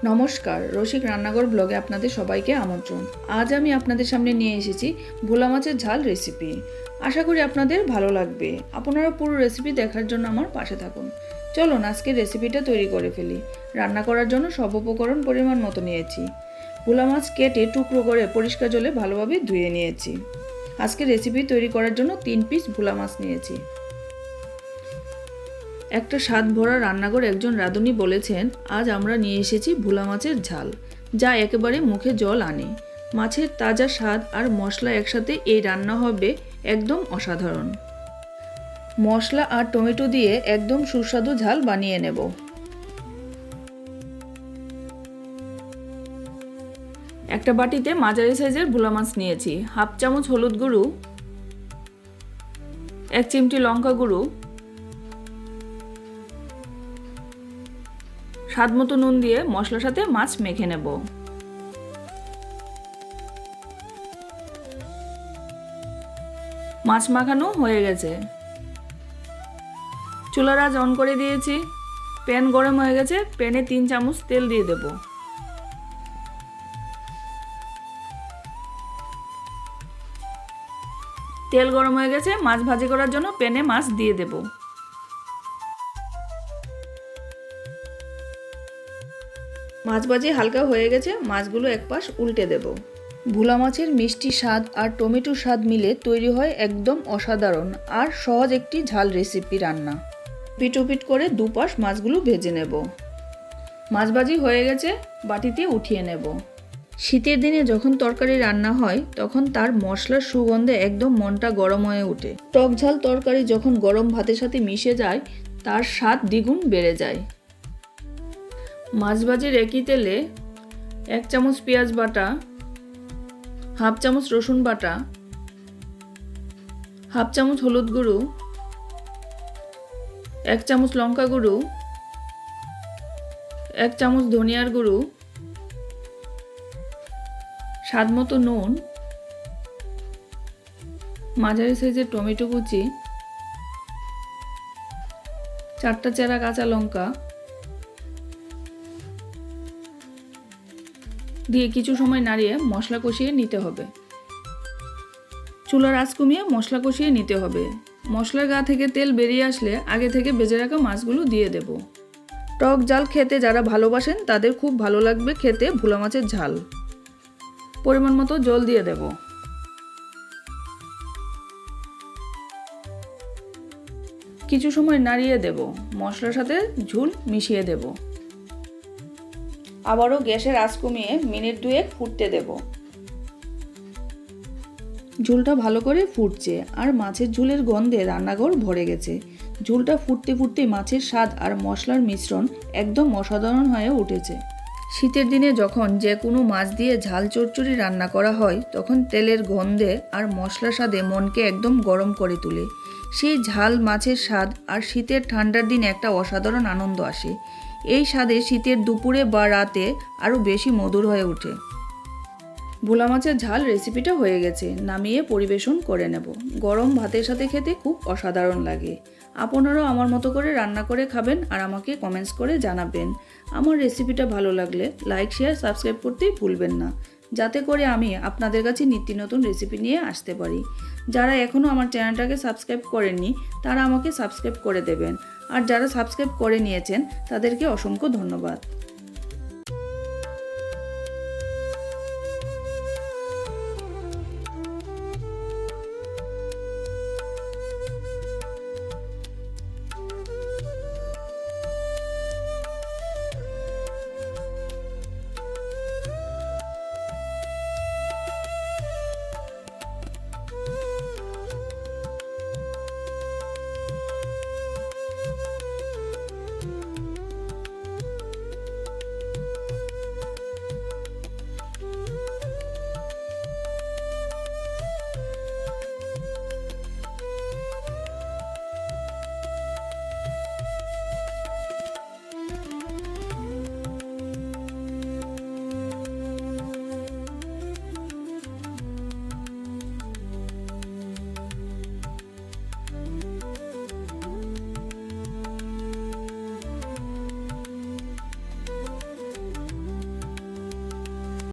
নমস্কার, রসিক রান্নাঘর ব্লগে আপনাদের সবাইকে আমন্ত্রণ। আজ আমি আপনাদের সামনে নিয়ে এসেছি ভোলা মাছের ঝাল রেসিপি। আশা করি আপনাদের ভালো লাগবে। আপনারা পুরো রেসিপি দেখার জন্য আমার পাশে থাকুন। চলুন আজকে রেসিপিটা তৈরি করে ফেলি। রান্না করার জন্য সব উপকরণ পরিমাণ মতো নিয়েছি। ভোলা মাছ কেটে টুকরো করে পরিষ্কার জলে ভালোভাবে ধুয়ে নিয়েছি। আজকে রেসিপি তৈরি করার জন্য 3 পিস ভোলা মাছ নিয়েছি। একটা স্বাদ ভরা রান্নাঘর একজন রাঁধুনি বলেছেন, আজ আমরা নিয়ে এসেছি ভোলা মাছের ঝাল, যা একেবারে মুখে জল আনে। মাছের তাজা স্বাদ আর মশলা একসাথে এই রান্না হবে একদম অসাধারণ। মশলা আর টমেটো দিয়ে একদম সুস্বাদু ঝাল বানিয়ে নেব। একটা বাটিতে মাঝারি সাইজের ভোলা মাছ নিয়েছি। হাফ চামচ হলুদ গুঁড়ো, 1 চিমটি লঙ্কা গুঁড়ো, স্বাদ মতো নুন দিয়ে মশলার সাথে মাছ মেখে নেব। মাছ মাখানো হয়ে গেছে। চুলার আঁচ অন করে দিয়েছি। প্যান গরম হয়ে গেছে। প্যানে 3 চামচ তেল দিয়ে দেব। তেল গরম হয়ে গেছে। মাছ ভাজি করার জন্য প্যানে মাছ দিয়ে দেব। মাছ ভাজি হালকা হয়ে গেছে। মাছগুলো এক পাশ উল্টে দেব। ভোলা মাছের মিষ্টি স্বাদ আর টমেটো স্বাদ মিলে তৈরি হয় একদম অসাধারণ আর সহজ একটি ঝাল রেসিপি রান্না। পিট করে দুপাশ মাছগুলো ভেজে নেব। মাছ ভাজি হয়ে গেছে। বাটিতে উঠিয়ে নেব। শীতের দিনে যখন তরকারি রান্না হয় তখন তার মশলার সুগন্ধে একদম মনটা গরম হয়ে ওঠে। টক ঝাল তরকারি যখন গরম ভাতের সাথে মিশে যায় তার স্বাদ দ্বিগুণ বেড়ে যায়। মাছ ভাজির একই তেলে 1 চামচ পেঁয়াজ বাটা, হাফ চামচ রসুন বাটা, হাফ চামচ হলুদ গুঁড়ো, 1 চামচ লঙ্কা গুঁড়ো, 1 চামচ ধনিয়ার গুঁড়ো, স্বাদ মতো নুন, মাঝারি সাইজের টমেটো কুচি, 4টা চেরা কাঁচা লঙ্কা দিয়ে কিছু সময় নাড়িয়ে মশলা কষিয়ে নিতে হবে। চুলার আঁচ কমিয়ে মশলা কষিয়ে নিতে হবে। মশলার গা থেকে তেল বেরিয়ে আসলে আগে থেকে ভেজে রাখা মাছগুলো দিয়ে দেব। টক ঝাল খেতে যারা ভালোবাসেন তাদের খুব ভালো লাগবে খেতে ভোলা মাছের ঝাল। পরিমাণ মতো জল দিয়ে দেব। কিছু সময় নাড়িয়ে দেব। মশলার সাথে ঝোল মিশিয়ে দেব। আবারও গ্যাসের আঁচ কমিয়ে মিনিট 2 ফুটতে দেব। ঝোলটা ভালো করে ফুটছে আর মাছের ঝোলের গন্ধে রান্নাঘর ভরে গেছে। ঝোলটা ফুটতে ফুটতে মাছের স্বাদ আর মশলার মিশ্রণ একদম অসাধারণ হয়ে উঠেছে। শীতের দিনে যখন যে কোনো মাছ দিয়ে ঝাল চচ্চড়ি রান্না করা হয় তখন তেলের গন্ধে আর মশলার স্বাদে মনকে একদম গরম করে তোলে। সেই ঝাল মাছের স্বাদ আর শীতের ঠান্ডার দিনে একটা অসাধারণ আনন্দ আসে। এই স্বাদে শীতের দুপুরে বা রাতে আরও বেশি মধুর হয়ে ওঠে। ভোলা মাছের ঝাল রেসিপিটা হয়ে গেছে। নামিয়ে পরিবেশন করে নেব। গরম ভাতের সাথে খেতে খুব অসাধারণ লাগে। আপনারাও আমার মতো করে রান্না করে খাবেন আর আমাকে কমেন্টস করে জানাবেন। আমার রেসিপিটা ভালো লাগলে লাইক, শেয়ার, সাবস্ক্রাইব করতে ভুলবেন না, যাতে করে আমি আপনাদের কাছে নিত্য নতুন রেসিপি নিয়ে আসতে পারি। যারা এখনও আমার চ্যানেলটাকে সাবস্ক্রাইব করেননি তারা আমাকে সাবস্ক্রাইব করে দেবেন, আর যারা সাবস্ক্রাইব করে নিয়েছেন তাদেরকে অসংখ্য ধন্যবাদ।